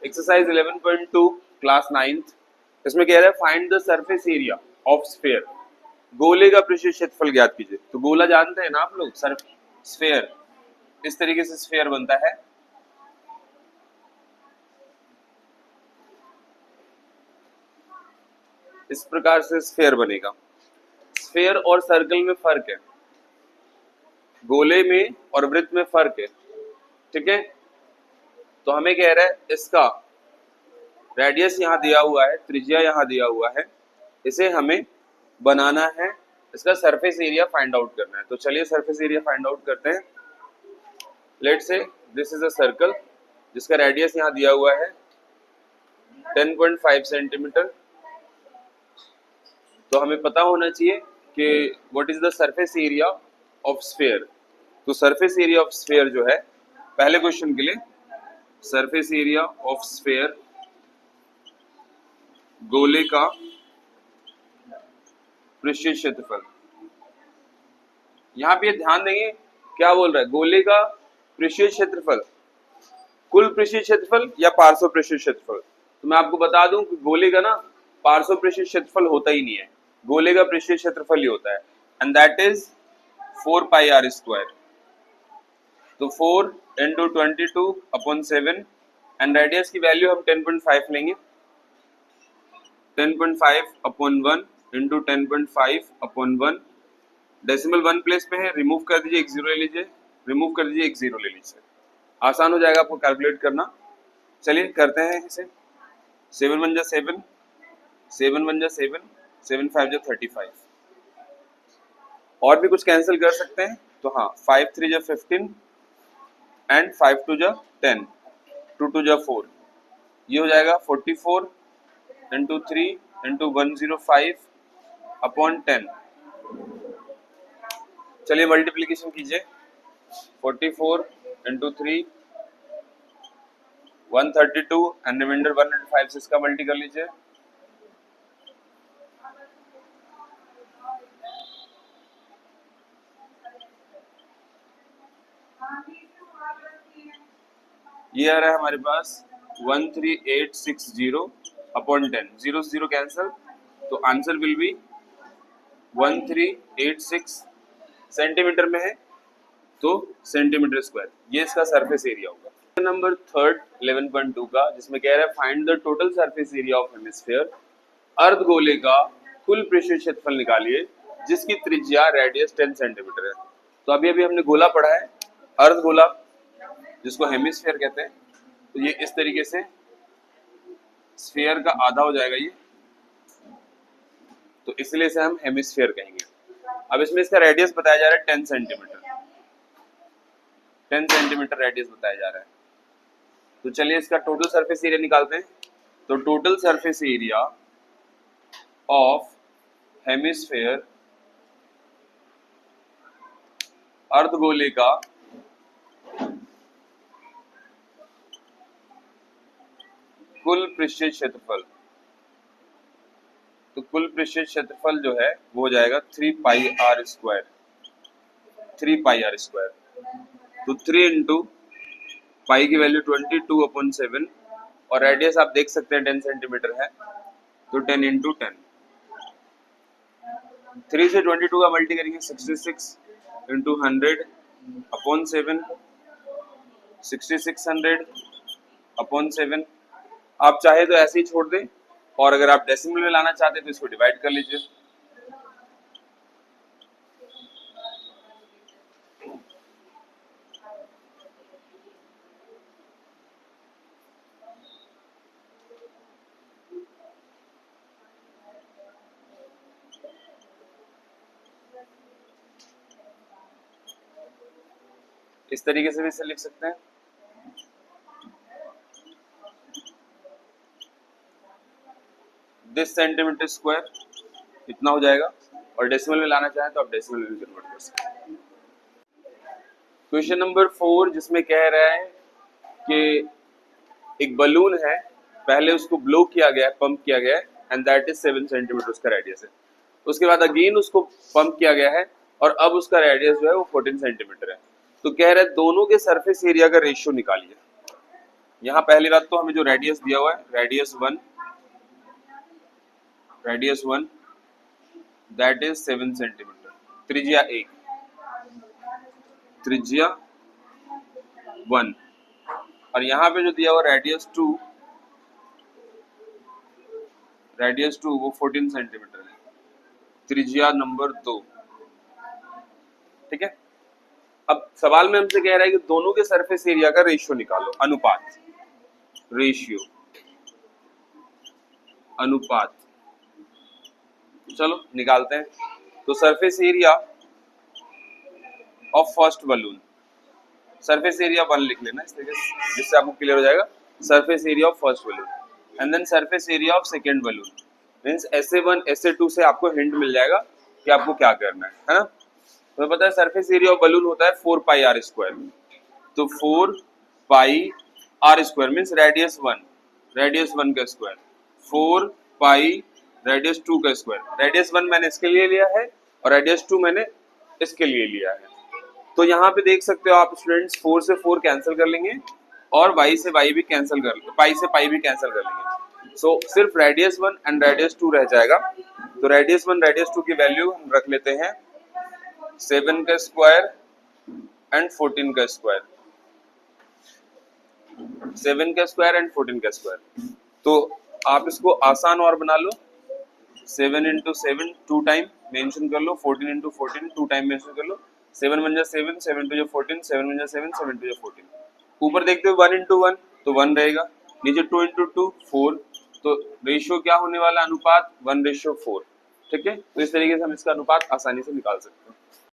Exercise 11.2 class 9th। इसमें कह रहा है find the surface area of sphere. गोले का पृष्ठीय क्षेत्रफल ज्ञात कीजिए। तो गोला जानते हैं ना आप लोग, सर स्फीयर, इस तरीके से स्फीयर बनता है। इस प्रकार से स्फीयर बनेगा। स्फीयर और सर्कल में फर्क है, गोले में और वृत्त में फर्क है, ठीक है। तो हमें कह रहा है इसका रेडियस यहाँ दिया हुआ है, त्रिज्या यहाँ दिया हुआ है, इसे हमें बनाना है, इसका सरफेस एरिया फाइंड आउट करना है। तो चलिए सरफेस एरिया फाइंड आउट करते हैं। Let's say this is a circle जिसका रेडियस यहाँ दिया हुआ है 10.5 सेंटीमीटर। तो हमें पता होना चाहिए कि what is the surface area of sphere. तो सरफेस एरिया ऑफ स्फीयर जो है, पहले क्वेश्चन के लिए सरफेस एरिया ऑफ स्फीयर, गोले का पृष्ठीय क्षेत्रफल। यहाँ पे ध्यान देंगे क्या बोल रहा है, गोले का पृष्ठीय क्षेत्रफल, कुल पृष्ठीय क्षेत्रफल या पार्श्व पृष्ठीय क्षेत्रफल। तो मैं आपको बता दूं कि गोले का ना पार्श्व पृष्ठीय क्षेत्रफल होता ही नहीं है, गोले का पृष्ठीय क्षेत्रफल ही होता है, and that is 4 pi r square. तो 4 इंटू 22/7 एंड रेडियस की वैल्यू हम 10.5 लेंगे। 10.5/1 इंटू 10.5/1, डेसिमल 1 प्लेस में है, रिमूव कर दीजिए, एक जीरो ले लीजिए, रिमूव कर दीजिए, एक जीरो ले लीजिए, आसान हो जाएगा आपको कैलकुलेट करना। चलिए करते हैं इसे। 7 1 जा 7, 7 1 जा 7, 7 5 जा 35। और भी कुछ कैंसिल कर सकते हैं तो हाँ, 5 3 जा 15 एंड 5 2 जा 10, 2 2 जा 4, ये हो जाएगा 44 इंटू 3 इंटू 105/10। चलिए मल्टीप्लीकेशन कीजिए, 44 इंटू 3 132 एंड रिमाइंडर 105 से इसका मल्टी कर लीजिए। ये आ रहा है हमारे पास 13860/10, जीरो जीरो कैंसिल, तो आंसर विल बी 1386 सेंटीमीटर में है, तो सेंटीमीटर स्क्वायर। ये इसका सरफेस एरिया होगा। नंबर 3 11.2 का, जिसमें कह रहा है find the total surface area of hemisphere. अर्धगोले का कुल पृष्ठीय क्षेत्रफल निकालिए जिसकी त्रिज्या रेडियस 10 सेंटीमीटर है। तो अभी अभी हमने गोला पढ़ा है, अर्धगोला जिसको हेमिस्फीयर कहते हैं। तो ये इस तरीके से स्फीयर का आधा हो जाएगा ये, तो इसलिए इसे हम हेमिस्फीयर कहेंगे। अब इसमें इसका रेडियस बताया जा रहा है 10 सेंटीमीटर, 10 सेंटीमीटर रेडियस बताया जा रहा है। तो चलिए इसका टोटल सरफेस एरिया निकालते हैं। तो total surface area of hemisphere, अर्धगोले का कुल पृष्ठीय क्षेत्रफल, तो कुल पृष्ठीय क्षेत्रफल जो है वो हो जाएगा 3 pi r square, 3 pi r square. तो 3 इंटू पाई की वैल्यू 22/7 और रेडियस आप देख सकते हैं 10 सेंटीमीटर है, तो 10 इंटू 10, 3 से 22 का मल्टी करेंगे 66 इंटू 100/7, 6600/7। आप चाहे तो ऐसे ही छोड़ दें, और अगर आप डेसिमल में लाना चाहते हैं तो इसको डिवाइड कर लीजिए। इस तरीके से भी इसे लिख सकते हैं। दिस सेंटीमीटर स्क्वायर इतना हो जाएगा, और डेसिमल में लाना चाहें तो आप डेसिमल में भी कन्वर्ट कर सकते हैं। क्वेश्चन नंबर 4, जिसमें कह रहा है कि एक बलून है, पहले उसको ब्लो किया गया है, पंप किया गया है, एंड दैट इज 7 सेंटीमीटर उसका रेडियस है। उसके बाद अगेन उसको पंप किया गया है और अब उसका रेडियस जो है वो 14 सेंटीमीटर है। तो कह रहा है दोनों के सरफेस एरिया का रेशियो निकालिए। यहाँ पहली बात तो हमें जो रेडियस दिया हुआ है, radius one that is 7 centimetre, त्रिज्या 1, त्रिज्या 1, और यहाँ पे जो दिया हुआ रेडियस टू वो 14 सेंटीमीटर है, त्रिज्या नंबर 2। ठीक है, अब सवाल में हमसे कह रहा है कि दोनों के सरफेस एरिया का रेशियो निकालो, अनुपात, रेशियो, अनुपात। चलो निकालते हैं। तो surface area of first balloon, surface area 1 लिख लेना इस तरीके से, जिससे आपको क्लियर हो जाएगा। Surface area of first balloon and then surface area of second balloon, means SA1 SA2 से आपको हिंट मिल जाएगा कि आपको क्या करना है ना। तो पता है सरफेस एरिया ऑफ बलून होता है 4 पाई r स्क्वायर, तो 4 पाई r स्क्वायर मींस रेडियस 1 का स्क्वायर, 4 पाई रेडियस 2 का स्क्वायर। रेडियस 1 मैंने इसके लिए लिया है और रेडियस 2 मैंने इसके लिए लिया है। तो यहाँ पे देख सकते हो आप स्टूडेंट्स, 4 से 4 कैंसिल कर लेंगे और y से y भी कैंसिल कर लेंगे, पाई से पाई भी कैंसिल कर लेंगे। सो सिर्फ रेडियस 1 एंड रेडियस 2 रह जाएगा। तो रेडियस 1 रेडियस 2 की वैल्यू हम रख लेते हैं 7 का स्क्वायर एंड 14 का स्क्वायर, 7 का स्क्वायर एंड 14 का स्क्वायर। तो आप इसको आसान और बना लो, 7 इंटू 7 2 टाइम मेंशन कर लो, 14 इंटू 14 2 टाइम मेंशन कर लो, 7 1 जा 7, 7 2 जा 14, 7 1 जा 7, 7 2 जा 14। ऊपर देखते हो 1 इंटू 1 तो 1 रहेगा, नीचे 2 इंटू 2 4, तो रेशियो क्या होने वाला, अनुपात 1:4। ठीक है, तो इस तरीके से हम इसका अनुपात आसानी से निकाल सकते हैं।